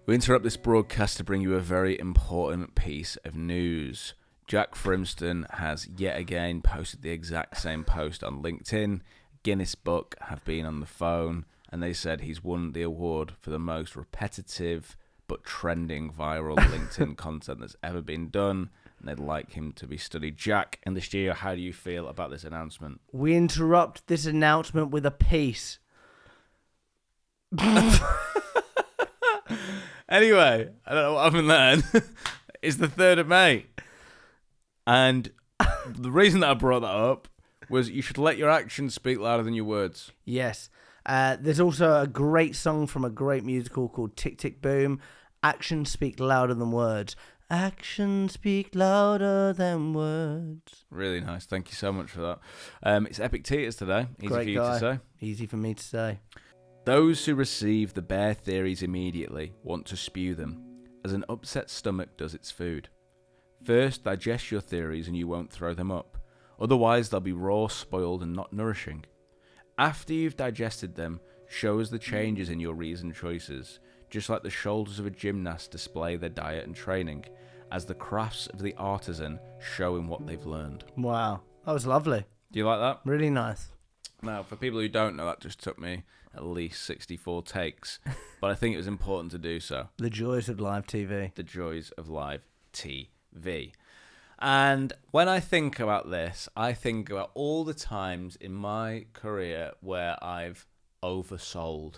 We interrupt this broadcast to bring you a very important piece of news. Jack Frimston has yet again posted the exact same post on LinkedIn. Guinness Book have been on the phone, and they said he's won the award for the most repetitive but trending viral LinkedIn content that's ever been done, and they'd like him to be studied. Jack, in the studio, how do you feel about this announcement? We interrupt this announcement with a piece. Anyway, I don't know what happened then. It's the 3rd of May. And the reason that I brought that up was you should let your actions speak louder than your words. Yes. There's also a great song from a great musical called Tick, Tick, Boom. Actions speak louder than words. Actions speak louder than words. Really nice. Thank you so much for that. It's Epictetus today. Easy Great for you guy. to say. Easy for me to say. Those who receive the bare theories immediately want to spew them, as an upset stomach does its food. First, digest your theories and you won't throw them up. Otherwise, they'll be raw, spoiled, and not nourishing. After you've digested them, show us the changes in your reasoned choices, just like the shoulders of a gymnast display their diet and training, as the crafts of the artisan show in what they've learned. Wow. That was lovely. Do you like that? Really nice. Now, for people who don't know, that just took me at least 64 takes, but I think it was important to do so. The joys of live TV. The joys of live TV. And when I think about this, I think about all the times in my career where I've oversold.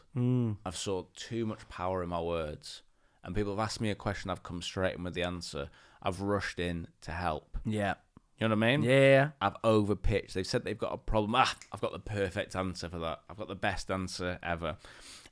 I've sold too much power in my words. And people have asked me a question, I've come straight in with the answer. I've rushed in to help. Yeah. You know what I mean? Yeah. I've overpitched. They've said they've got a problem. I've got the perfect answer for that. I've got the best answer ever.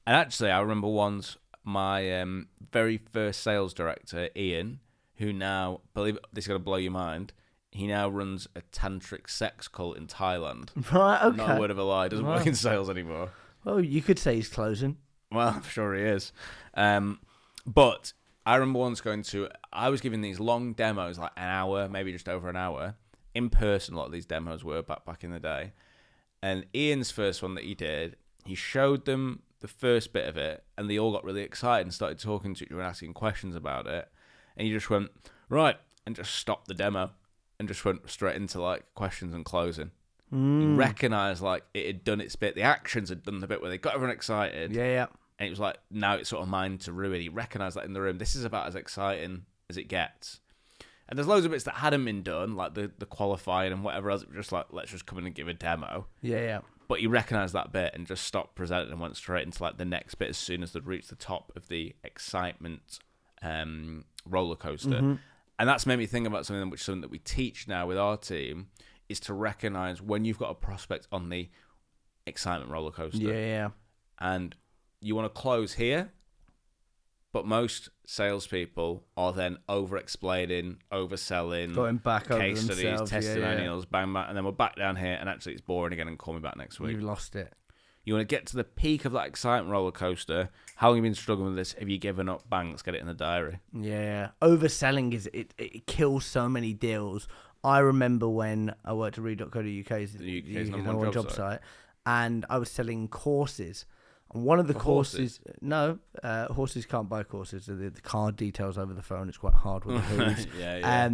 And actually, I remember once my very first sales director, Ian, who now, believe it, this is going to blow your mind, he now runs a tantric sex cult in Thailand. Right, okay. Not a word of a lie. Doesn't work in sales anymore. Well, you could say he's closing. Well, I'm sure he is. But I remember once I was giving these long demos, like an hour, maybe just over an hour, in person. A lot of these demos were back in the day. And Ian's first one that he did, he showed them the first bit of it, and they all got really excited and started talking to each other and asking questions about it. And he just went, right, and just stopped the demo and just went straight into like questions and closing. He recognised like it had done its bit. The actions had done the bit where they got everyone excited. Yeah. And it was like, now it's sort of mine to ruin. He recognised that in the room. This is about as exciting as it gets. And there's loads of bits that hadn't been done, like the qualifying and whatever else. It was just like, let's just come in and give a demo. Yeah. But he recognised that bit and just stopped presenting and went straight into like the next bit as soon as they'd reached the top of the excitement roller coaster. Mm-hmm. And that's made me think about something that we teach now with our team is to recognise when you've got a prospect on the excitement roller coaster. Yeah. And you want to close here, but most salespeople are then over-explaining, overselling, Going back over case studies, themselves, testimonials, bang, bang, and then we're back down here, and actually it's boring again, and call me back next week. You've lost it. You want to get to the peak of that excitement roller coaster. How long have you been struggling with this? Have you given up? Bang, let's get it in the diary. Yeah. Overselling it kills so many deals. I remember when I worked at read.co.uk's The UK's number number one job site, and I was selling courses. And one of the courses, horses can't buy courses. The card details over the phone. It's quite hard with the hooves. Yeah.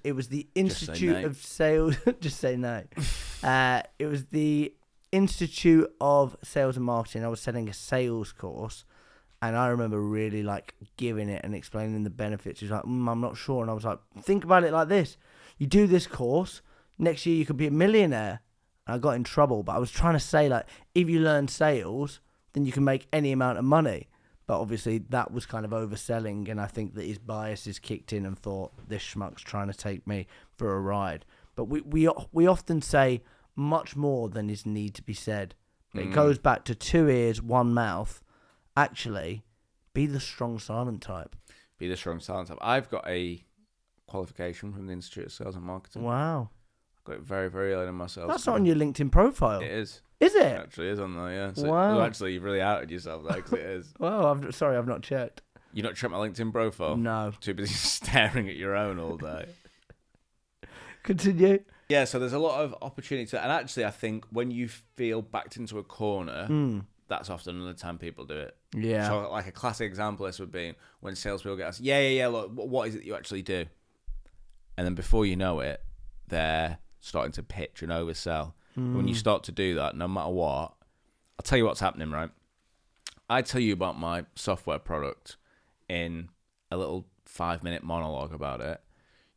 It was the Institute of Sales. Just say no. It was the Institute of Sales and Marketing. I was selling a sales course, and I remember really like giving it and explaining the benefits. He was like, I'm not sure, and I was like, think about it like this: you do this course, next year you could be a millionaire. I got in trouble, but I was trying to say, like, if you learn sales, then you can make any amount of money. But obviously, that was kind of overselling, and I think that his biases kicked in and thought, this schmuck's trying to take me for a ride. But we often say much more than is need to be said. It goes back to 2 ears, 1 mouth. Actually, be the strong silent type. Be the strong silent type. I've got a qualification from the Institute of Sales and Marketing. Wow. Got it very, very early in my sales. That's not on your LinkedIn profile. It is. Is it? It actually is on there, yeah. So, wow. Well, actually, you've really outed yourself there, because it is. Well, I've not checked. You not checked my LinkedIn profile? No. Too busy staring at your own all day. Continue. Yeah, so there's a lot of opportunity. And actually, I think when you feel backed into a corner, that's often the time people do it. Yeah. So like a classic example of this would be when salespeople get asked, yeah, look, what is it you actually do? And then before you know it, they're starting to pitch and oversell. When you start to do that, no matter what, I'll tell you what's happening, right? I tell you about my software product in a little 5-minute monologue about it.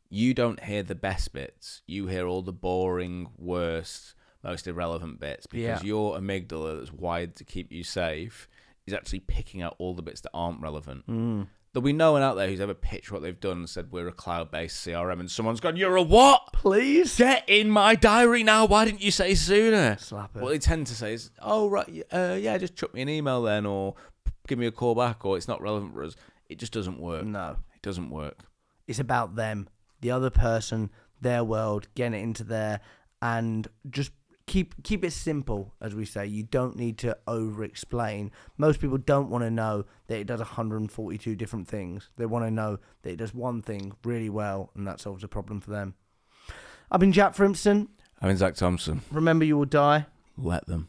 You don't hear the best bits. You hear all the boring, worst, most irrelevant bits because your amygdala that's wired to keep you safe is actually picking out all the bits that aren't relevant. There'll be no one out there who's ever pitched what they've done and said, we're a cloud-based CRM, and someone's gone, you're a what? Please? Get in my diary now. Why didn't you say sooner? Slap it. What they tend to say is, oh, right, yeah, just chuck me an email then, or give me a call back, or it's not relevant for us. It just doesn't work. No. It doesn't work. It's about them, the other person, their world, getting it into there, and just keep it simple, as we say. You don't need to over-explain. Most people don't want to know that it does 142 different things. They want to know that it does one thing really well, and that solves a problem for them. I've been Jack Frimston. I've been Zach Thompson. Remember, you will die. Let them.